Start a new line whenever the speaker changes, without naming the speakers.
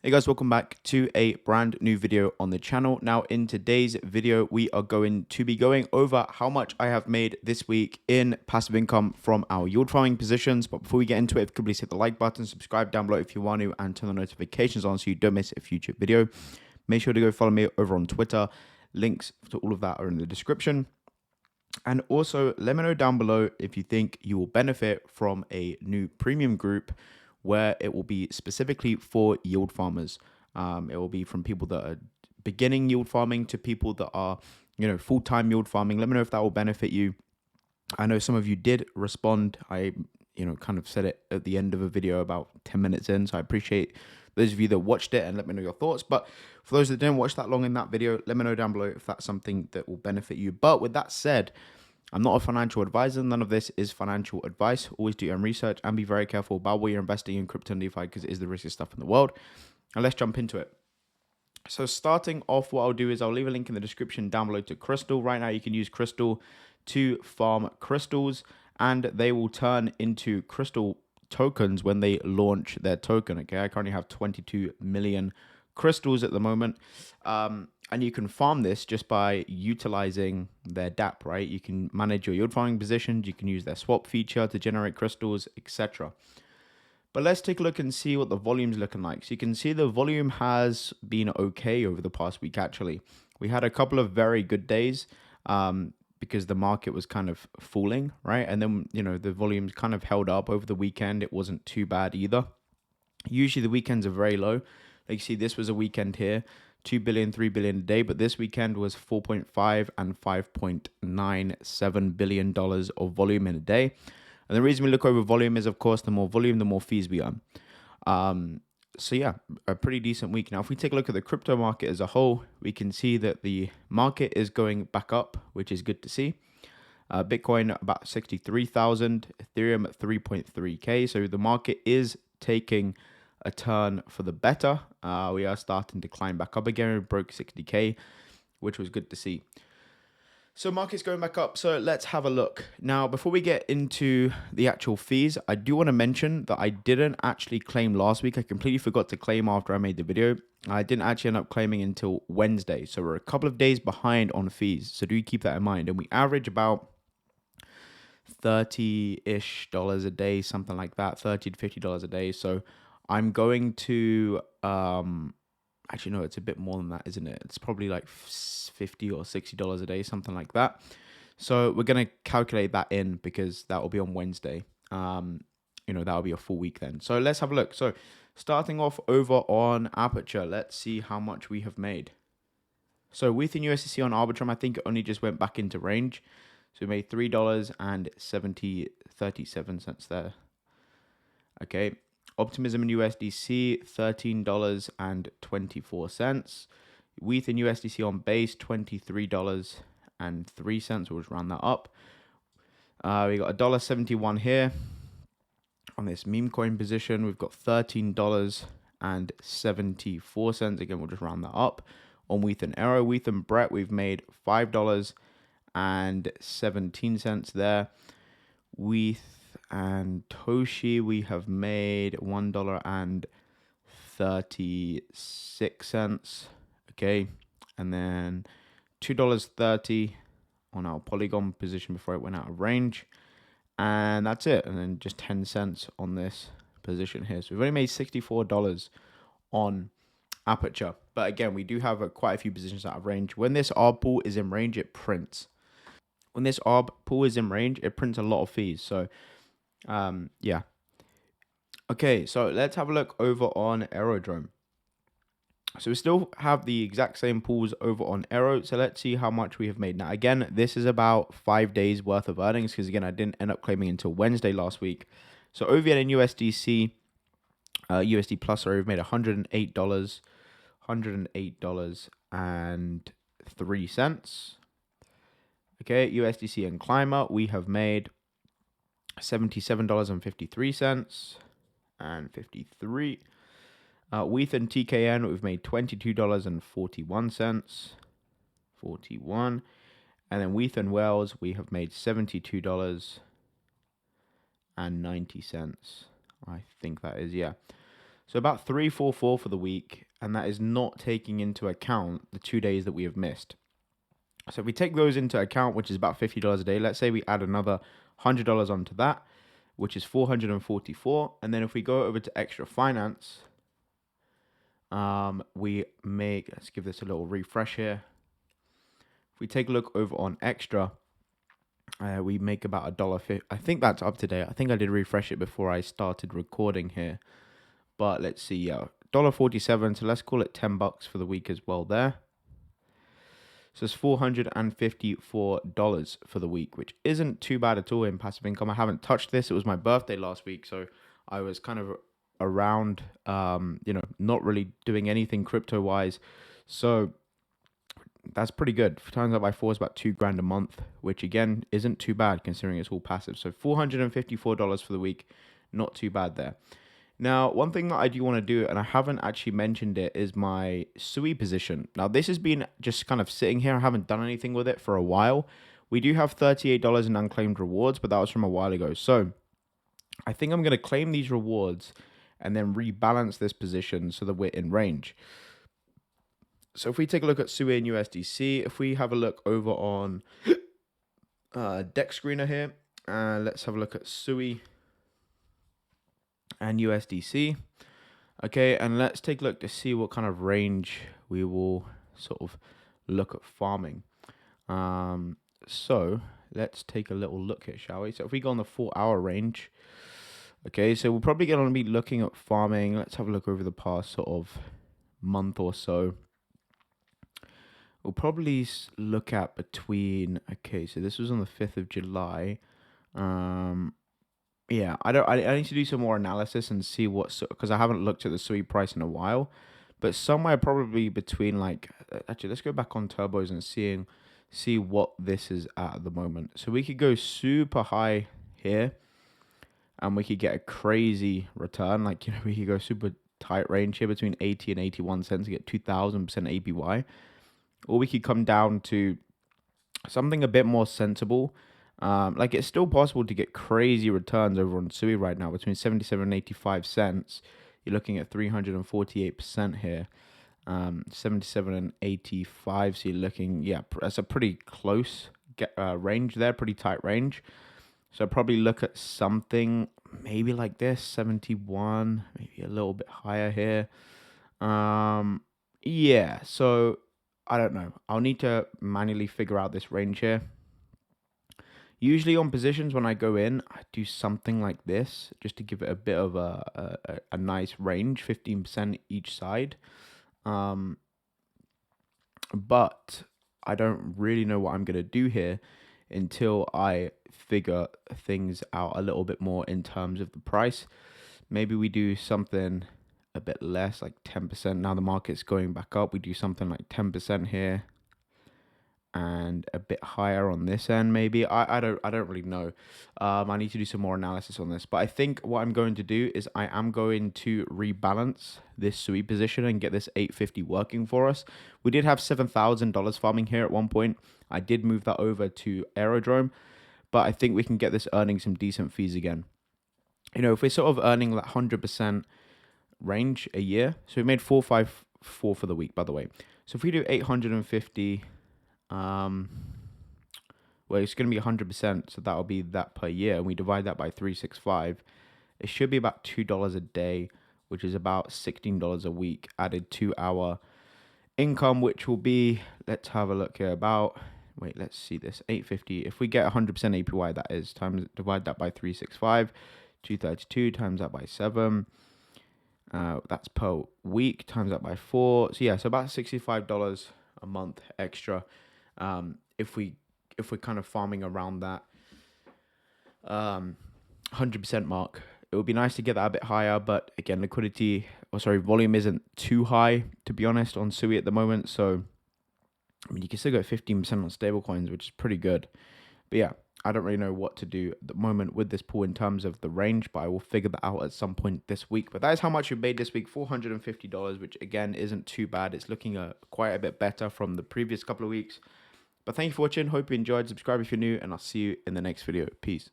Hey guys, welcome back to a brand new video on the channel. Now in today's video, we are going to be going over how much I have made this week in passive income from our yield farming positions. But before we get into it, if you could please hit the like button, subscribe down below if you want to, and turn the notifications on so you don't miss a future video. Make sure to go follow me over on Twitter. Links to all of that are in the description. And also let me know down below if you think you will benefit from a new premium group where it will be specifically for yield farmers. It will be from people that are beginning yield farming to people that are, full-time yield farming. Let me know if that will benefit you. I know some of you did respond. I, kind of said it at the end of a video about 10 minutes in. So I appreciate those of you that watched it and let me know your thoughts. But for those that didn't watch that long in that video, let me know down below if that's something that will benefit you. But with that said, I'm not a financial advisor. None of this is financial advice. Always do your own research and be very careful about what you're investing in crypto and DeFi because it is the riskiest stuff in the world. And let's jump into it. So starting off, what I'll do is I'll leave a link in the description down below to Crystal. Right now, you can use Crystal to farm crystals and they will turn into crystal tokens when they launch their token. Okay, I currently have 22 million crystals at the moment. And you can farm this just by utilizing their DApp, right? You can manage your yield farming positions. You can use their swap feature to generate crystals, etc. But let's take a look and see what the volume's looking like. So you can see the volume has been okay over the past week, actually. We had a couple of very good days because the market was kind of falling, right? And then, the volumes kind of held up over the weekend. It wasn't too bad either. Usually the weekends are very low. Like you see, this was a weekend here. 2 billion, 3 billion a day, but this weekend was 4.5 and 5.97 billion dollars of volume in a day. And the reason we look over volume is, of course, the more volume, the more fees we earn. So yeah, a pretty decent week. Now, if we take a look at the crypto market as a whole, we can see that the market is going back up, which is good to see. Bitcoin about 63,000, Ethereum at 3.3K. So the market is taking a turn for the better. We are starting to climb back up again. We broke 60K, which was good to see. So market's going back up. So let's have a look. Now, before we get into the actual fees, I do want to mention that I didn't actually claim last week. I completely forgot to claim after I made the video. I didn't actually end up claiming until Wednesday. So we're a couple of days behind on fees. So do keep that in mind. And we average about $30-ish a day, something like that, $30 to $50 a day. So I'm going to, actually, no, it's a bit more than that, isn't it? It's probably like $50 or $60 a day, something like that. So we're going to calculate that in because that will be on Wednesday. That'll be a full week then. So let's have a look. So starting off over on Aperture, let's see how much we have made. So within USDC on Arbitrum, I think it only just went back into range. So we made $3.37 there. Okay. Optimism in USDC, $13.24. WETH in USDC on base, $23.03. We'll just round that up. We got $1.71 here. On this meme coin position, we've got $13.74. Again, we'll just round that up. On WETH and Arrow, WETH and Brett, we've made $5.17 there. WETH and Toshi, we have made $1.36. Okay, and then $2.30 on our Polygon position before it went out of range, and that's it. And then just 10 cents on this position here. So we've only made $64 on Aperture, but again, we do have quite a few positions out of range. When this ARB pool is in range, it prints. When this ARB pool is in range, it prints a lot of fees. So yeah. Okay, so let's have a look over on Aerodrome. So we still have the exact same pools over on Aero. So let's see how much we have made. Now, again, this is about 5 days worth of earnings because, again, I didn't end up claiming until Wednesday last week. So OVN and USDC, USD Plus, sorry, we've made $108.03. Okay, USDC and Climber, we have made $77.53 and 53. WETH and TKN, we've made $22.41, 41. And then WETH and Wells, we have made $72.90. I think that is, yeah. So about 344 for the week, and that is not taking into account the 2 days that we have missed. So if we take those into account, which is about $50 a day, let's say we add another $100 onto that, which is 444. And then if we go over to extra finance, we make, let's give this a little refresh here. If we take a look over on extra, we make about $1.50. I think that's up to date. I think I did refresh it before I started recording here. But let's see, yeah, $1.47. So let's call it $10 for the week as well there. So it's $454 for the week, which isn't too bad at all in passive income. I haven't touched this. It was my birthday last week, so I was kind of around, not really doing anything crypto-wise. So that's pretty good. Times that by 4 is about $2,000 a month, which again isn't too bad considering it's all passive. So $454 for the week, not too bad there. Now, one thing that I do want to do, and I haven't actually mentioned it, is my SUI position. Now, this has been just kind of sitting here. I haven't done anything with it for a while. We do have $38 in unclaimed rewards, but that was from a while ago. So I think I'm going to claim these rewards and then rebalance this position so that we're in range. So if we take a look at SUI and USDC, if we have a look over on Deck Screener here, let's have a look at SUI and USDC. Okay, and let's take a look to see what kind of range we will sort of look at farming. So let's take a little look here, shall we? So if we go on the 4-hour range, okay, so we're probably going to be looking at farming. Let's have a look over the past sort of month or so. We'll probably look at between, okay, so this was on the 5th of July. Yeah, I need to do some more analysis and see what, because I haven't looked at the SUI price in a while, but somewhere probably between like, actually, let's go back on turbos and see what this is at the moment. So we could go super high here and we could get a crazy return. Like, we could go super tight range here between 80 and 81 cents to get 2000% APY, or we could come down to something a bit more sensible. Like, it's still possible to get crazy returns over on SUI right now between 77 and 85 cents. You're looking at 348% here. 77 and 85. So you're looking, yeah, that's a pretty close range there, pretty tight range. So I'd probably look at something maybe like this, 71, maybe a little bit higher here. Yeah, so I don't know. I'll need to manually figure out this range here. Usually on positions when I go in, I do something like this just to give it a bit of a nice range, 15% each side. But I don't really know what I'm going to do here until I figure things out a little bit more in terms of the price. Maybe we do something a bit less, like 10%. Now the market's going back up. We do something like 10% here. And a bit higher on this end, maybe. I don't really know. I need to do some more analysis on this. But I think what I'm going to do is I am going to rebalance this SUI position and get this 850 working for us. We did have $7,000 farming here at one point. I did move that over to Aerodrome, but I think we can get this earning some decent fees again. If we're sort of earning that 100% range a year, so we made 454 for the week, by the way. So if we do 850. Well, it's going to be 100%, so that'll be that per year, and we divide that by 365. It should be about $2 a day, which is about $16 a week added to our income, which will be, let's have a look here, let's see this, 850. If we get 100% APY, that is, divide that by 365, 232 times that by 7. That's per week, times that by 4. So yeah, so about $65 a month extra. If we're kind of farming around that 100% mark, it would be nice to get that a bit higher. But again, volume isn't too high, to be honest, on SUI at the moment. So I mean, you can still get 15% on stablecoins, which is pretty good. But yeah, I don't really know what to do at the moment with this pool in terms of the range, but I will figure that out at some point this week. But that is how much we made this week, $450, which again isn't too bad. It's looking quite a bit better from the previous couple of weeks. But thank you for watching. Hope you enjoyed. Subscribe if you're new, and I'll see you in the next video. Peace.